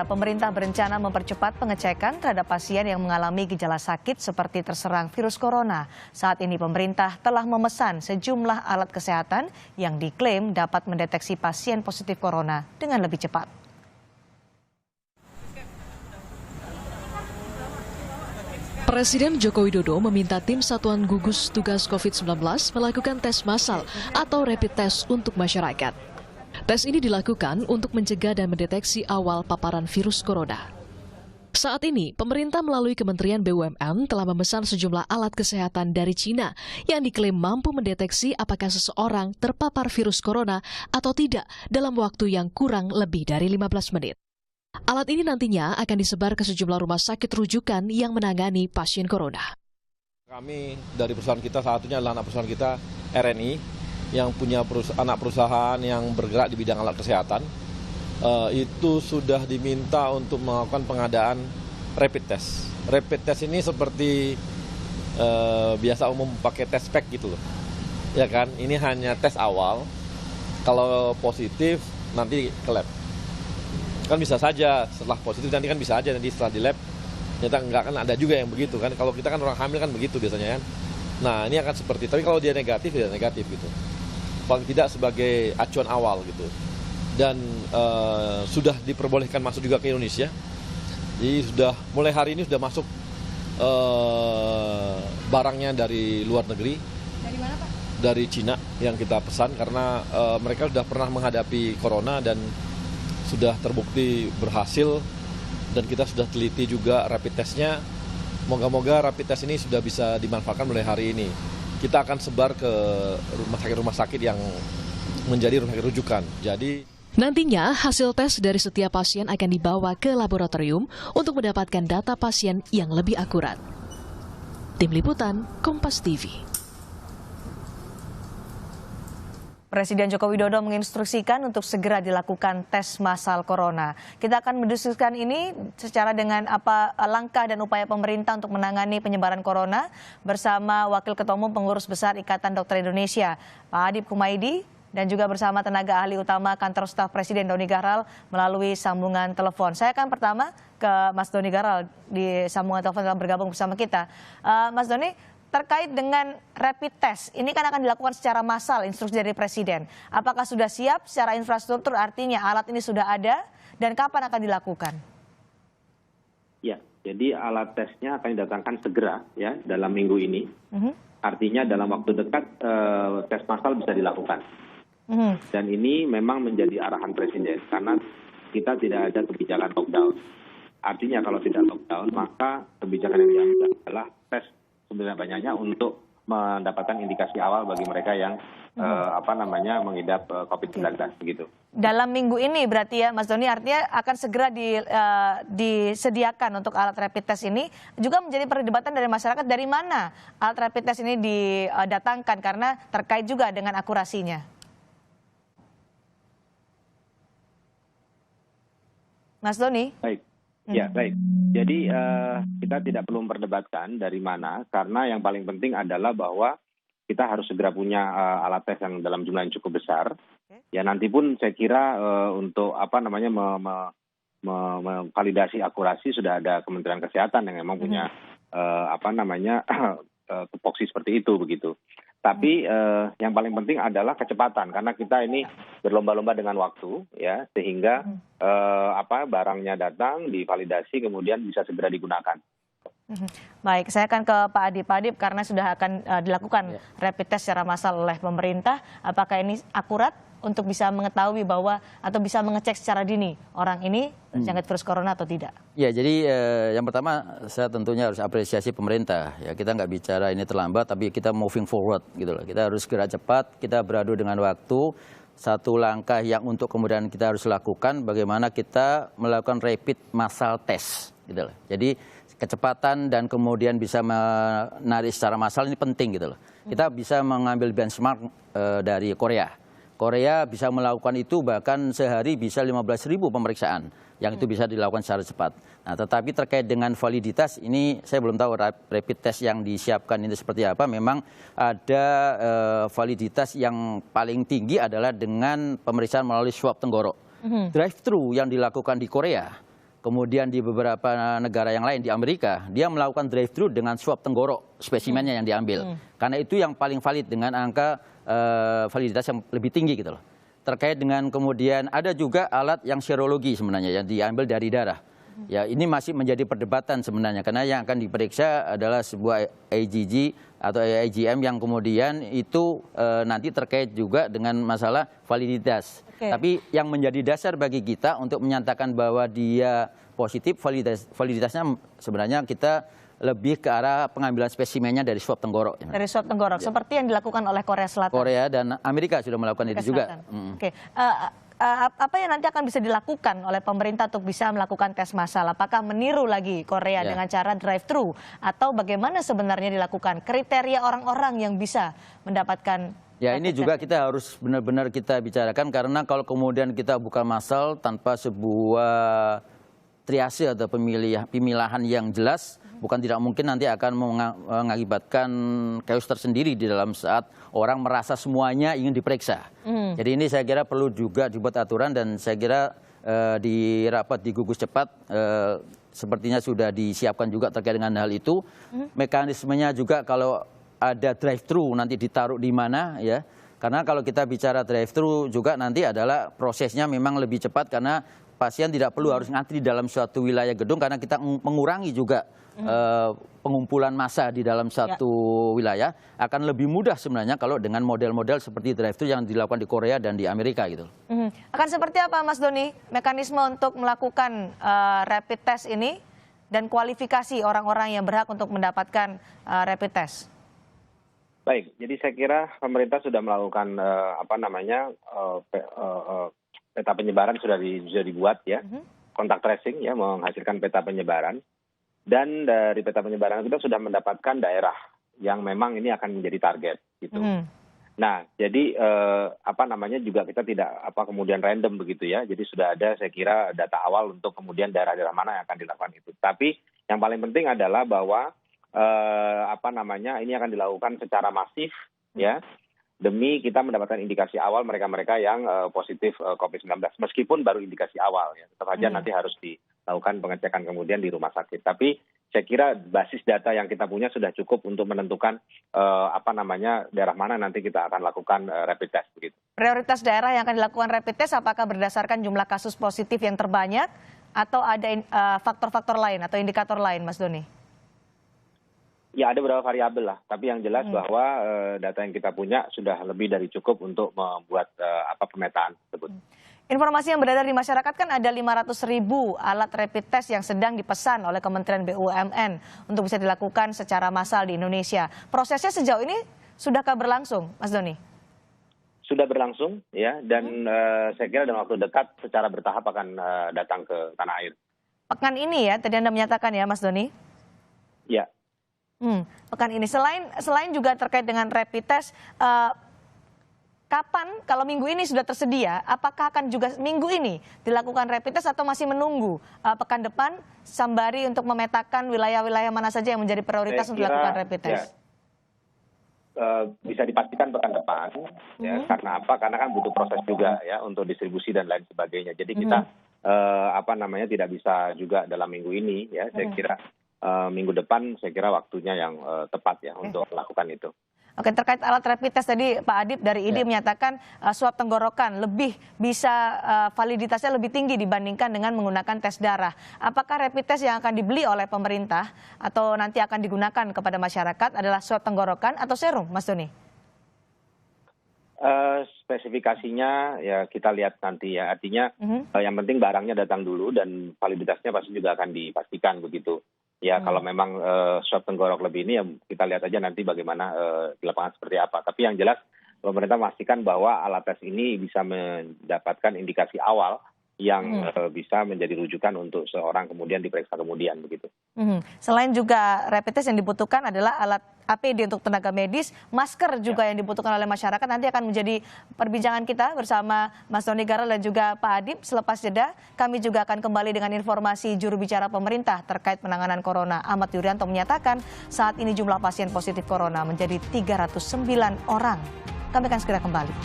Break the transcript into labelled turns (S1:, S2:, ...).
S1: Pemerintah berencana mempercepat pengecekan terhadap pasien yang mengalami gejala sakit seperti terserang virus corona. Saat ini pemerintah telah memesan sejumlah alat kesehatan yang diklaim dapat mendeteksi pasien positif corona dengan lebih cepat.
S2: Presiden Joko Widodo meminta tim Satuan Gugus Tugas COVID-19 melakukan tes massal atau rapid test untuk masyarakat. Tes ini dilakukan untuk mencegah dan mendeteksi awal paparan virus corona. Saat ini, pemerintah melalui Kementerian BUMN telah memesan sejumlah alat kesehatan dari Cina yang diklaim mampu mendeteksi apakah seseorang terpapar virus corona atau tidak dalam waktu yang kurang lebih dari 15 menit. Alat ini nantinya akan disebar ke sejumlah rumah sakit rujukan yang menangani pasien corona.
S3: Kami dari perusahaan kita, salah satunya adalah anak perusahaan kita RNI, yang punya anak perusahaan yang bergerak di bidang alat kesehatan, itu sudah diminta untuk melakukan pengadaan rapid test. Rapid test ini seperti biasa umum pakai test pack gitu loh. Ya kan, ini hanya tes awal, kalau positif nanti ke lab. Kan bisa saja setelah positif nanti kan bisa aja nanti setelah di lab, ternyata enggak, kan ada juga yang begitu kan. Kalau kita kan orang hamil kan begitu biasanya kan. Nah ini akan seperti, tapi kalau dia negatif, ya negatif gitu. Paling tidak sebagai acuan awal gitu. Dan sudah diperbolehkan masuk juga ke Indonesia. Jadi sudah mulai hari ini sudah masuk barangnya dari luar negeri.
S1: Dari mana Pak?
S3: Dari Cina yang kita pesan karena mereka sudah pernah menghadapi corona dan sudah terbukti berhasil. Dan kita sudah teliti juga rapid testnya. Moga-moga rapid test ini sudah bisa dimanfaatkan mulai hari ini. Kita akan sebar ke rumah sakit yang menjadi rumah sakit rujukan. Jadi
S2: nantinya hasil tes dari setiap pasien akan dibawa ke laboratorium untuk mendapatkan data pasien yang lebih akurat. Tim Liputan, Kompas TV.
S1: Presiden Joko Widodo menginstruksikan untuk segera dilakukan tes massal corona. Kita akan mendiskusikan ini secara dengan apa langkah dan upaya pemerintah untuk menangani penyebaran corona bersama Wakil Ketua Umum Pengurus Besar Ikatan Dokter Indonesia, Pak Adip Kumaydi, dan juga bersama tenaga ahli utama Kantor Staf Presiden Doni Gahral melalui sambungan telepon. Saya akan pertama ke Mas Doni Gahral di sambungan telepon telah bergabung bersama kita. Mas Doni, terkait dengan rapid test, ini kan akan dilakukan secara massal instruksi dari Presiden. Apakah sudah siap secara infrastruktur, artinya alat ini sudah ada, dan kapan akan dilakukan?
S4: Ya, jadi alat tesnya akan didatangkan segera ya dalam minggu ini. Artinya dalam waktu dekat tes massal bisa dilakukan. Dan ini memang menjadi arahan Presiden karena kita tidak ada kebijakan lockdown. Artinya kalau tidak lockdown, maka kebijakan yang diambil adalah tes sebenarnya untuk mendapatkan indikasi awal bagi mereka yang mengidap COVID-19 begitu.
S1: Dalam minggu ini berarti ya Mas Doni, artinya akan segera disediakan untuk alat rapid test ini. Juga menjadi perdebatan dari masyarakat, dari mana alat rapid test ini didatangkan karena terkait juga dengan akurasinya. Mas Doni?
S4: Baik. Ya, baik. Jadi kita tidak perlu memperdebatkan dari mana, karena yang paling penting adalah bahwa kita harus segera punya alat tes yang dalam jumlah yang cukup besar. Ya nanti pun saya kira untuk validasi akurasi sudah ada Kementerian Kesehatan yang memang punya tupoksi seperti itu begitu. Tapi yang paling penting adalah kecepatan karena kita ini berlomba-lomba dengan waktu ya sehingga barangnya datang divalidasi kemudian bisa segera digunakan.
S1: Baik, saya akan ke Pak Adip. Pak Adip, karena sudah akan dilakukan rapid test secara massal oleh pemerintah, apakah ini akurat untuk bisa mengetahui bahwa atau bisa mengecek secara dini orang ini terjangkit virus corona atau tidak?
S5: Ya, jadi yang pertama saya tentunya harus apresiasi pemerintah. Ya, kita nggak bicara ini terlambat, tapi kita moving forward gitu loh. Kita harus gerak cepat, kita beradu dengan waktu. Satu langkah yang untuk kemudian kita harus lakukan, bagaimana kita melakukan rapid massal test gitu loh. Jadi kecepatan dan kemudian bisa menarik secara massal ini penting gitu loh. Kita bisa mengambil benchmark dari Korea. Korea bisa melakukan itu bahkan sehari bisa 15.000 pemeriksaan yang itu bisa dilakukan secara cepat. Nah, tetapi terkait dengan validitas ini saya belum tahu rapid test yang disiapkan ini seperti apa. Memang ada validitas yang paling tinggi adalah dengan pemeriksaan melalui swab tenggorok. Drive-thru yang dilakukan di Korea. kemudian di beberapa negara yang lain di Amerika, dia melakukan drive-thru dengan swab tenggorok spesimennya yang diambil. Karena itu yang paling valid dengan angka validitas yang lebih tinggi gitu loh. Terkait dengan kemudian ada juga alat yang serologi sebenarnya yang diambil dari darah. Ya, ini masih menjadi perdebatan sebenarnya karena yang akan diperiksa adalah sebuah IgG atau IgM yang kemudian itu nanti terkait juga dengan masalah validitas. Tapi yang menjadi dasar bagi kita untuk menyatakan bahwa dia positif, validitasnya sebenarnya kita lebih ke arah pengambilan spesimennya dari swab tenggorok.
S1: Dari swab tenggorok, seperti yang dilakukan oleh Korea Selatan.
S5: Korea dan Amerika sudah melakukan itu juga.
S1: Oke. Apa yang nanti akan bisa dilakukan oleh pemerintah untuk bisa melakukan tes massal? Apakah meniru lagi Korea dengan cara drive-thru? Atau bagaimana sebenarnya dilakukan? Kriteria orang-orang yang bisa mendapatkan.
S5: Ya, ini juga kita harus benar-benar kita bicarakan karena kalau kemudian kita buka massal tanpa sebuah triase atau pemilahan yang jelas, bukan tidak mungkin nanti akan mengakibatkan chaos tersendiri di dalam saat orang merasa semuanya ingin diperiksa. Jadi ini saya kira perlu juga dibuat aturan dan saya kira di rapat di gugus cepat sepertinya sudah disiapkan juga terkait dengan hal itu. Mekanismenya juga kalau ada drive-thru nanti ditaruh di mana ya. Karena kalau kita bicara drive-thru juga nanti adalah prosesnya memang lebih cepat karena pasien tidak perlu harus ngantri dalam suatu wilayah gedung karena kita mengurangi juga pengumpulan massa di dalam satu wilayah akan lebih mudah sebenarnya kalau dengan model-model seperti drive-thru yang dilakukan di Korea dan di Amerika gitu.
S1: Akan seperti apa Mas Doni mekanisme untuk melakukan rapid test ini dan kualifikasi orang-orang yang berhak untuk mendapatkan rapid test?
S4: Baik, jadi saya kira pemerintah sudah melakukan peta penyebaran sudah dibuat ya, kontak tracing ya, menghasilkan peta penyebaran. Dan dari peta penyebaran kita sudah mendapatkan daerah yang memang ini akan menjadi target gitu. Nah, jadi juga kita tidak kemudian random begitu ya. Jadi sudah ada saya kira data awal untuk kemudian daerah-daerah mana yang akan dilakukan itu. Tapi yang paling penting adalah bahwa ini akan dilakukan secara masif ya. Demi kita mendapatkan indikasi awal mereka-mereka yang positif COVID-19. Meskipun baru indikasi awal ya. Tetap saja nanti harus dilakukan pengecekan kemudian di rumah sakit. Tapi saya kira basis data yang kita punya sudah cukup untuk menentukan daerah mana nanti kita akan lakukan rapid test begitu. Prioritas daerah yang akan dilakukan rapid test apakah berdasarkan jumlah kasus positif yang terbanyak atau ada faktor-faktor lain atau indikator lain Mas Doni? Ya ada beberapa variabel lah, tapi yang jelas bahwa data yang kita punya sudah lebih dari cukup untuk membuat pemetaan tersebut. Informasi yang beredar di masyarakat kan ada 500.000 alat rapid test yang sedang dipesan oleh Kementerian BUMN untuk bisa dilakukan secara massal di Indonesia. Prosesnya sejauh ini sudahkah berlangsung, Mas Doni? Sudah berlangsung ya, dan saya kira dalam waktu dekat secara bertahap akan datang ke tanah air. Pekan ini ya, tadi Anda menyatakan ya, Mas Doni? Ya. Pekan ini selain juga terkait dengan rapid test, kapan kalau minggu ini sudah tersedia, apakah akan juga minggu ini dilakukan rapid test atau masih menunggu pekan depan sembari untuk memetakan wilayah-wilayah mana saja yang menjadi prioritas untuk dilakukan rapid test? Ya, bisa dipastikan pekan depan, ya, karena apa? Karena kan butuh proses juga ya untuk distribusi dan lain sebagainya. Jadi kita tidak bisa juga dalam minggu ini ya, saya kira. Minggu depan saya kira waktunya yang tepat ya untuk melakukan itu. Oke, terkait alat rapid test tadi Pak Adib dari ID menyatakan swab tenggorokan lebih bisa validitasnya lebih tinggi dibandingkan dengan menggunakan tes darah. Apakah rapid test yang akan dibeli oleh pemerintah atau nanti akan digunakan kepada masyarakat adalah swab tenggorokan atau serum, Mas Doni? Spesifikasinya ya kita lihat nanti ya, artinya yang penting barangnya datang dulu dan validitasnya pasti juga akan dipastikan begitu. Ya kalau memang swab tenggorok lebih ini ya kita lihat aja nanti bagaimana di lapangan seperti apa. Tapi yang jelas pemerintah memastikan bahwa alat tes ini bisa mendapatkan indikasi awal yang bisa menjadi rujukan untuk seorang kemudian diperiksa kemudian begitu. Selain juga rapid test yang dibutuhkan adalah alat APD untuk tenaga medis, masker juga yang dibutuhkan oleh masyarakat. Nanti akan menjadi perbincangan kita bersama Mas Doni Garal dan juga Pak Adib. Selepas jeda, kami juga akan kembali dengan informasi juru bicara pemerintah terkait penanganan corona. Ahmad Yuryanto menyatakan saat ini jumlah pasien positif corona menjadi 309 orang. Kami akan segera kembali.